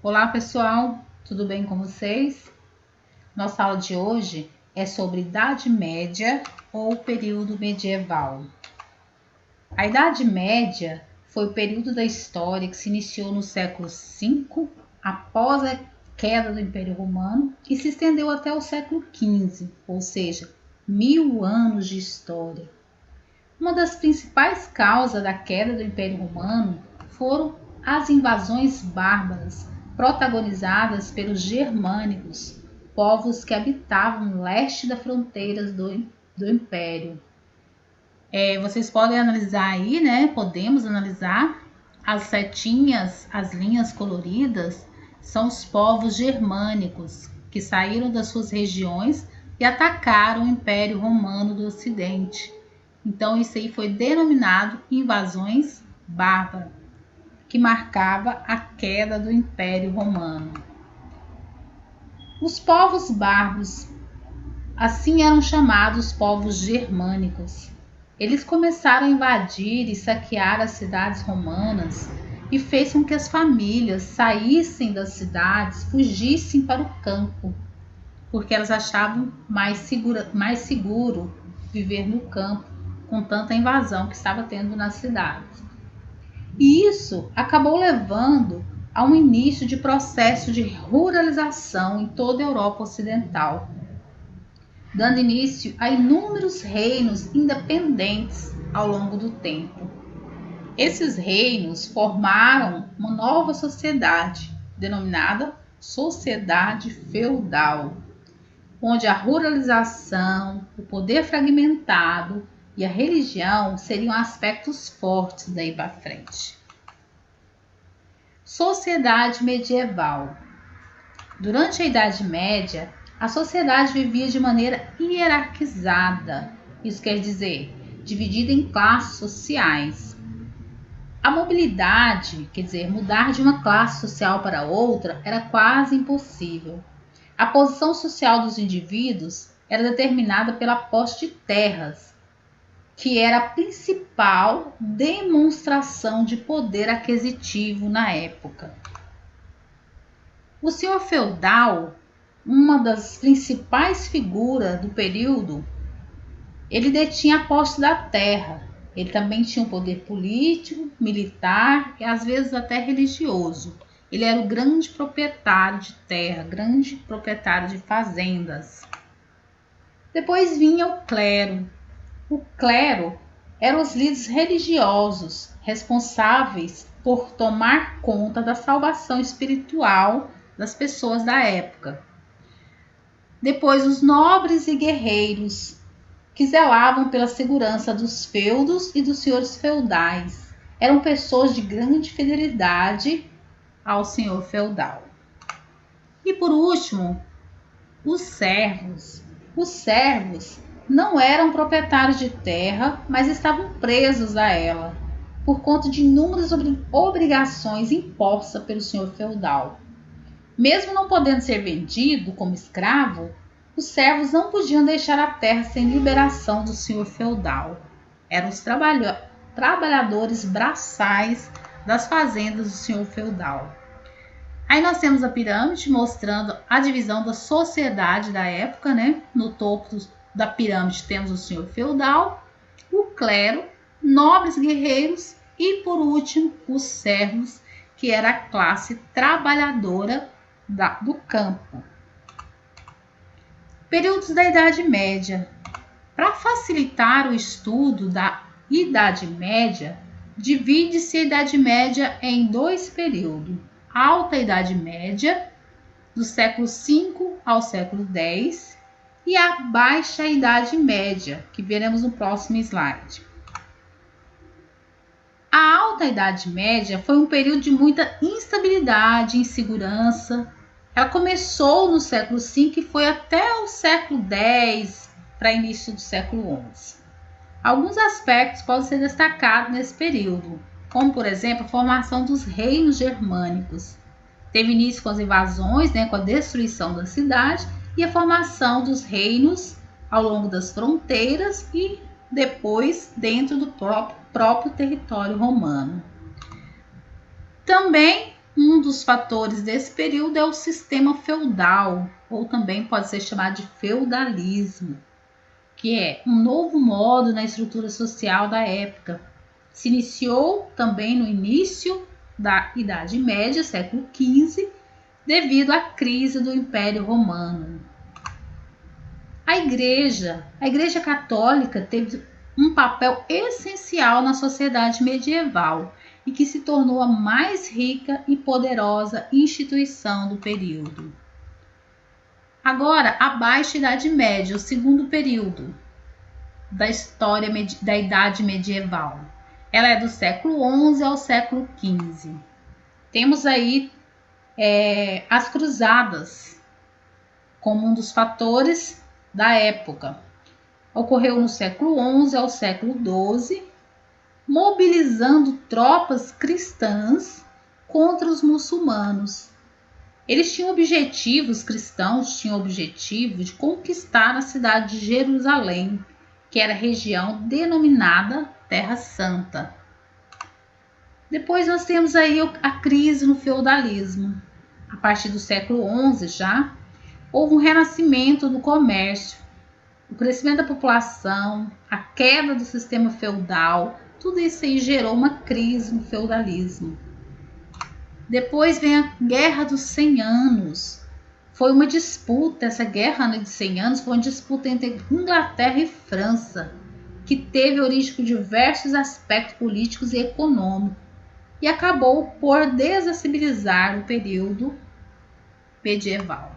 Olá pessoal, tudo bem com vocês? Nossa aula de hoje é sobre Idade Média ou período medieval. A Idade Média foi o período da história que se iniciou no século V, após a queda do Império Romano, e se estendeu até o século XV, ou seja, 1000 anos de história. Uma das principais causas da queda do Império Romano foram as invasões bárbaras protagonizadas pelos germânicos, povos que habitavam no leste das fronteiras do Império. Vocês podem analisar aí, né? Podemos analisar as setinhas, as linhas coloridas, são os povos germânicos que saíram das suas regiões e atacaram o Império Romano do Ocidente. Então, isso aí foi denominado invasões bárbaras, que marcava a queda do Império Romano. Os povos bárbaros, assim eram chamados povos germânicos. Eles começaram a invadir e saquear as cidades romanas e fez com que as famílias saíssem das cidades, fugissem para o campo, porque elas achavam mais seguro viver no campo com tanta invasão que estava tendo nas cidades. E isso acabou levando a um início de processo de ruralização em toda a Europa Ocidental, dando início a inúmeros reinos independentes ao longo do tempo. Esses reinos formaram uma nova sociedade, denominada sociedade feudal, onde a ruralização, o poder fragmentado e a religião seriam aspectos fortes daí para frente. Sociedade medieval. Durante a Idade Média, a sociedade vivia de maneira hierarquizada, isso quer dizer, dividida em classes sociais. A mobilidade, quer dizer, mudar de uma classe social para outra, era quase impossível. A posição social dos indivíduos era determinada pela posse de terras, que era a principal demonstração de poder aquisitivo na época. O senhor feudal, uma das principais figuras do período, ele detinha a posse da terra. Ele também tinha um poder político, militar e às vezes até religioso. Ele era o grande proprietário de terra, grande proprietário de fazendas. Depois vinha o clero. O clero eram os líderes religiosos responsáveis por tomar conta da salvação espiritual das pessoas da época. Depois, os nobres e guerreiros, que zelavam pela segurança dos feudos e dos senhores feudais. Eram pessoas de grande fidelidade ao senhor feudal. E por último, os servos. Os servos não eram proprietários de terra, mas estavam presos a ela, por conta de inúmeras obrigações impostas pelo senhor feudal. Mesmo não podendo ser vendido como escravo, os servos não podiam deixar a terra sem liberação do senhor feudal. Eram os trabalhadores braçais das fazendas do senhor feudal. Aí nós temos a pirâmide mostrando a divisão da sociedade da época, né? No topo da pirâmide temos o senhor feudal, o clero, nobres guerreiros e, por último, os servos, que era a classe trabalhadora do campo. Períodos da Idade Média. Para facilitar o estudo da Idade Média, divide-se a Idade Média em dois períodos. A Alta Idade Média, do século V ao século X, e a Baixa Idade Média, que veremos no próximo slide. A Alta Idade Média foi um período de muita instabilidade e insegurança. Ela começou no século V e foi até o século X, para início do século XI. Alguns aspectos podem ser destacados nesse período, como, por exemplo, a formação dos reinos germânicos. Teve início com as invasões, com a destruição da cidade e a formação dos reinos ao longo das fronteiras e depois dentro do próprio território romano. Também Um dos fatores desse período é o sistema feudal, ou também pode ser chamado de feudalismo, que é um novo modo na estrutura social da época. Se iniciou também no início da Idade Média, século XV, devido à crise do Império Romano. A Igreja Católica teve um papel essencial na sociedade medieval e que se tornou a mais rica e poderosa instituição do período. Agora, a Baixa Idade Média, o segundo período da história da Idade Medieval. Ela é do século XI ao século XV. Temos aí as cruzadas como um dos fatores da época. Ocorreu no século XI ao século XII, mobilizando tropas cristãs contra os muçulmanos. Eles tinham objetivos, cristãos tinham o objetivo de conquistar a cidade de Jerusalém, que era a região denominada Terra Santa. Depois nós temos aí a crise no feudalismo. A partir do século XI já, houve um renascimento do comércio, o crescimento da população, a queda do sistema feudal, tudo isso aí gerou uma crise no feudalismo. Depois vem a Guerra dos 100 Anos. Foi uma disputa, essa guerra de 100 anos foi uma disputa entre Inglaterra e França, que teve origem por diversos aspectos políticos e econômicos, e acabou por desestabilizar o período medieval.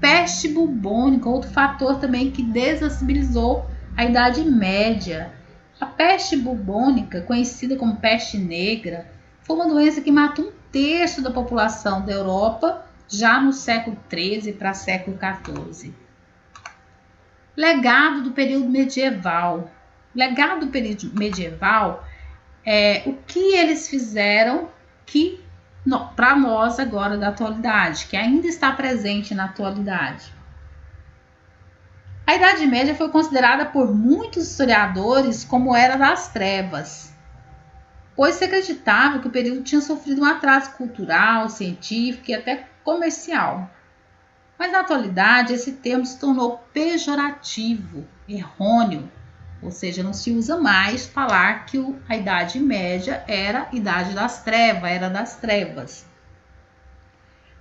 Peste bubônica, outro fator também que desestabilizou a Idade Média. A peste bubônica, conhecida como peste negra, foi uma doença que matou 1/3 da população da Europa já no século XIII para século XIV. Legado do período medieval. Legado do período medieval é o que eles fizeram que para nós agora da atualidade, que ainda está presente na atualidade. A Idade Média foi considerada por muitos historiadores como era das trevas, pois se acreditava que o período tinha sofrido um atraso cultural, científico e até comercial. Mas na atualidade esse termo se tornou pejorativo, errôneo, ou seja, não se usa mais falar que a Idade Média era a Idade das Trevas, era das trevas.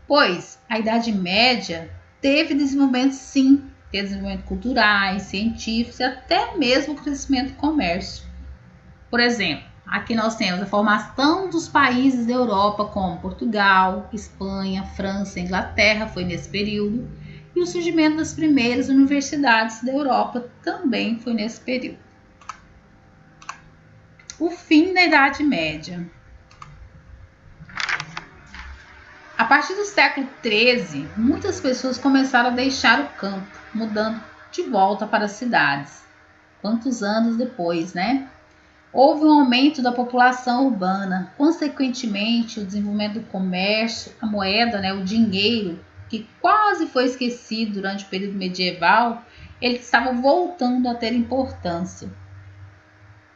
Pois a Idade Média teve desenvolvimento sim, teve desenvolvimento culturais, científicos e até mesmo crescimento do comércio. Por exemplo, aqui nós temos a formação dos países da Europa como Portugal, Espanha, França, Inglaterra, foi nesse período, e o surgimento das primeiras universidades da Europa também foi nesse período. O fim da Idade Média. A partir do século XIII, muitas pessoas começaram a deixar o campo, mudando de volta para as cidades. Quantos anos depois, né? Houve um aumento da população urbana, consequentemente o desenvolvimento do comércio, a moeda, né, o dinheiro, que quase foi esquecido durante o período medieval, ele estava voltando a ter importância.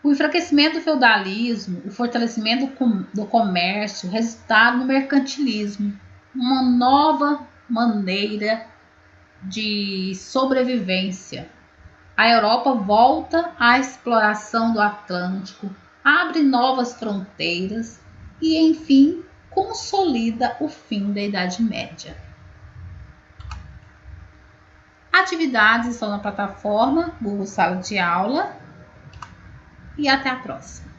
O enfraquecimento do feudalismo, o fortalecimento do comércio, resultaram no mercantilismo, uma nova maneira de sobrevivência. A Europa volta à exploração do Atlântico, abre novas fronteiras e, enfim, consolida o fim da Idade Média. Atividades estão na plataforma Google Sala de Aula e até a próxima.